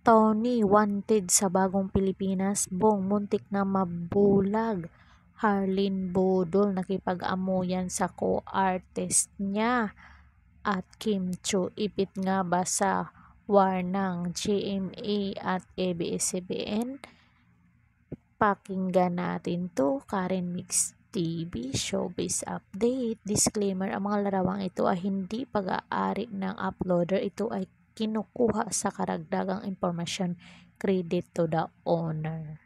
Tony wanted sa Bagong Pilipinas, Bong muntik na mabulag. Harleen Budol nakipag-amuyan sa co-artist niya. At Kim Chu ipit nga ba sa war ng GMA at ABS-CBN? Pakinggan natin to. Karen Mix TV Showbiz Update. Disclaimer, ang mga larawang ito ay hindi pag-aari ng uploader. Ito ay kinukuha sa karagdagang impormasyon. Credit to the owner.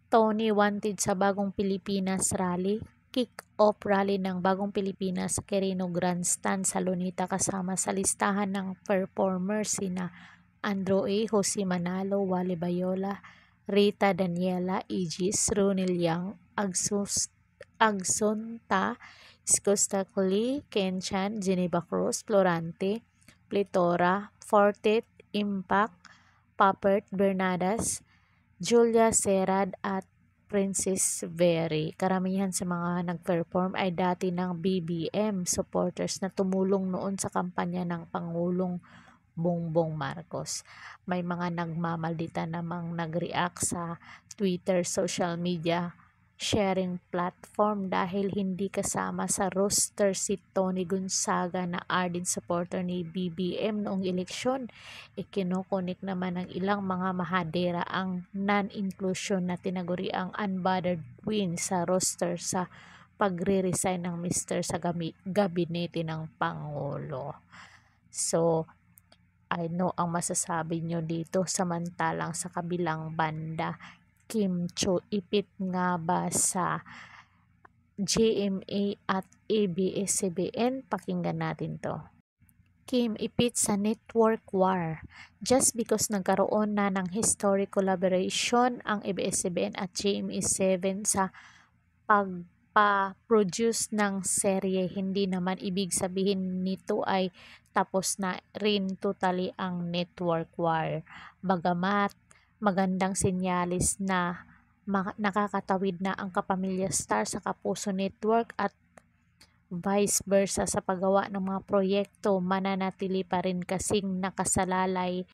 Tony wanted sa Bagong Pilipinas Rally. Kick-off rally ng Bagong Pilipinas sa Quirino Grandstand sa Lunita kasama sa listahan ng performers sina Andrew A. Jose Manalo, Wally Bayola, Rita Daniela, Igis, Ronil Yang, Agsunta, Skostakli, Kenchan, Geneva Cruz, Florante, Plitora, Fortet, Impact, Papert, Bernadas, Julia Serad at Princess Very. Karamihan sa mga nag-perform ay dati ng BBM supporters na tumulong noon sa kampanya ng Pangulong Bongbong Marcos. May mga nagmamaldita namang nag-react sa Twitter, social media sharing platform dahil hindi kasama sa roster si Tony Gonzaga na ardent supporter ni BBM noong eleksyon. Ikinukunik naman ng ilang mga mahadera ang non-inclusion na tinaguri ang unbothered win sa roster sa pagre-resign ng Mr. sa gabinete ng Pangulo. So, I know ang masasabi nyo dito. Samantalang sa kabilang banda, Kim Chu ipit nga ba sa GMA at ABS-CBN? Pakinggan natin to. Kim ipit sa network war. Just because nagkaroon na ng historic collaboration ang ABS-CBN at GMA7 sa pagpa-produce ng serye, hindi naman ibig sabihin nito ay tapos na rin totally ang network war. Bagamat magandang senyalis na nakakatawid na ang Kapamilya Star sa Kapuso Network at vice versa sa paggawa ng mga proyekto, mananatili pa rin kasing nakasalalay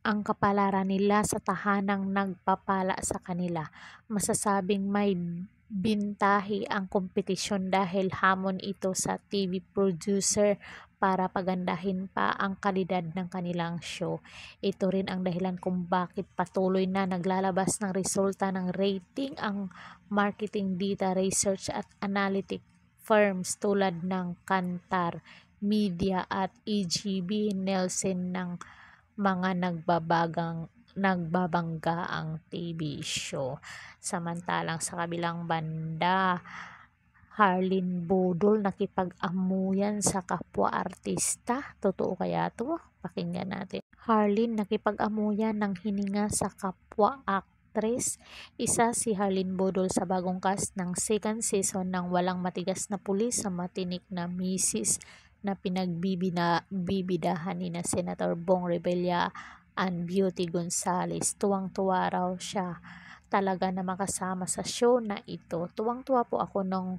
ang kapalaran nila sa tahanang nagpapala sa kanila. Masasabing may bintahi ang kompetisyon dahil hamon ito sa TV producer para pagandahin pa ang kalidad ng kanilang show. Ito rin ang dahilan kung bakit patuloy na naglalabas ng resulta ng rating ang marketing data research at analytic firms tulad ng Kantar Media at EGB Nielsen ng mga nagbabanggaang TV show. Samantalang sa kabilang banda, Harleen Budol nakipag-amuyan sa kapwa artista. Totoo kaya to? Pakinggan natin. Harleen nakipag-amuyan ng hininga sa kapwa actress. Isa si Harleen Budol sa bagong cast ng second season ng Walang Matigas na Pulis sa Matinik na Misis na pinagbibidahan ni na Senator Bong Revilla and Beauty Gonzales. Tuwang-tuwa raw siya talaga na makasama sa show na ito. Tuwang-tuwa po ako nung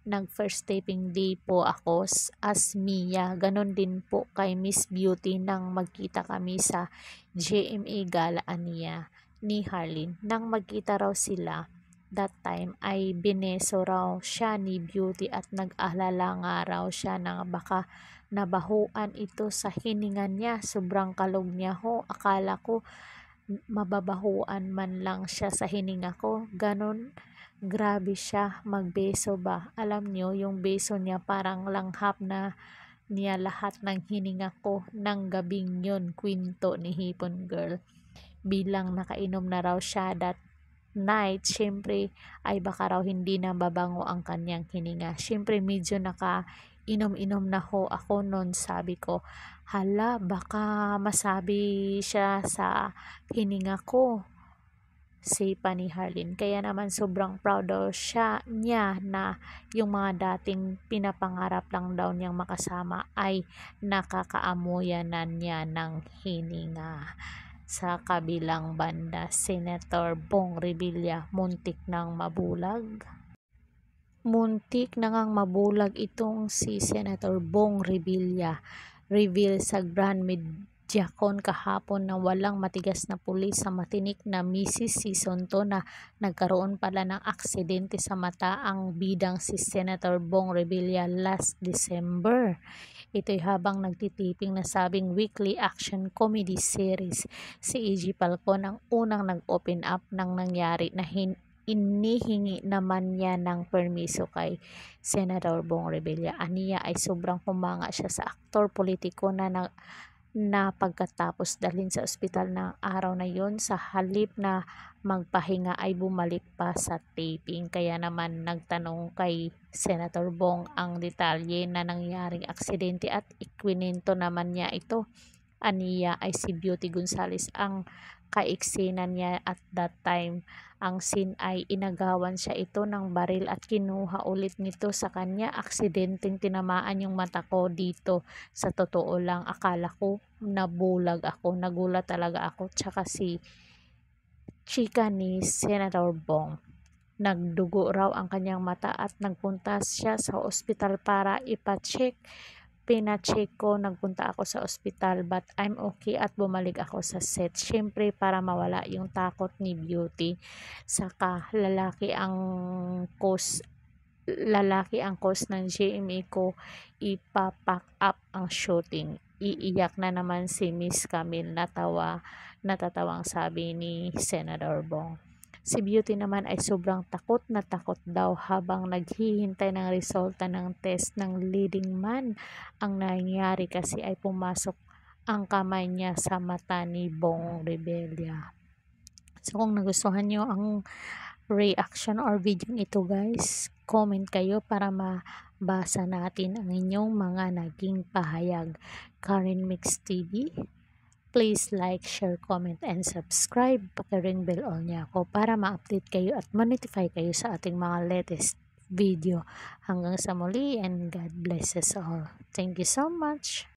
nag-first taping day po ako as Mia. Ganon din po kay Miss Beauty nang magkita kami sa GMA Gala niya ni Harleen. Nang magkita raw sila, that time ay bineso raw siya ni Beauty at nag-alala nga raw siya na baka nabahuan ito sa hininga niya. Sobrang kalog niya ho. Akala ko mababahuan man lang siya sa hininga ko. Ganon, grabe siya magbeso ba. Alam nyo, yung beso niya parang langhap na niya lahat ng hininga ko ng gabing yun. Kwento ni Hipon Girl. Bilang nakainom na raw siya that night, syempre ay baka raw hindi na babango ang kanyang hininga. Syempre medyo inom-inom na ho ako noon. Sabi ko, hala, baka masabi siya sa hininga ko, say pa ni Harleen. Kaya naman sobrang proud daw niya na yung mga dating pinapangarap lang daw niyang makasama ay nakakaamuyan na niya ng hininga. Sa kabilang banda, Senator Bong Revilla muntik nang mabulag. Muntik na ngang mabulag itong si Senator Bong Revilla. Reveal sa Grand Diakon kahapon na walang matigas na pulis sa matinik na Mrs. Season 2 na nagkaroon pala ng aksidente sa mata ang bidang si Senator Bong Revilla last December. Ito'y habang nagtitiping na sabing weekly action comedy series. Si A.G. Falcon ang unang nag-open up ng nangyari na inihingi naman niya ng permiso kay Senator Bong Revilla. Aniya ay sobrang humanga siya sa aktor politiko na pagkatapos dalhin sa ospital ng araw na yon, sa halip na magpahinga ay bumalik pa sa taping. Kaya naman nagtanong kay Senator Bong ang detalye na nangyaring aksidente at ikwinento naman niya ito. Aniya ay si Beauty Gonzales ang kaiksena niya at that time. Ang scene ay inagawan siya ito ng baril at kinuha ulit nito sa kanya. Aksidenteng tinamaan yung mata ko dito. Sa totoo lang, akala ko nabulag ako. Nagulat talaga ako. Tsaka si chika ni Senator Bong. Nagdugo raw ang kanyang mata at nagpunta siya sa ospital para ipacheck. Pina-check ko, nagpunta ako sa ospital but I'm okay at bumalik ako sa set. Syempre para mawala yung takot ni Beauty. Saka lalaki ang cause ng GMA ko, ipapack up ang shooting. Iiyak na naman si Miss Camille, natatawang sabi ni Senator Bong. Si Beauty naman ay sobrang takot na takot daw habang naghihintay ng resulta ng test ng leading man. Ang nangyari kasi ay pumasok ang kamay niya sa mata ni Bong Revilla. So kung nagustuhan nyo ang reaction or video ito guys, comment kayo para mabasa natin ang inyong mga naging pahayag. Karen Mix TV, please like, share, comment, and subscribe. Paki-ring bell all niya ako para ma-update kayo at ma-notify kayo sa ating mga latest video. Hanggang sa muli and God bless us all. Thank you so much.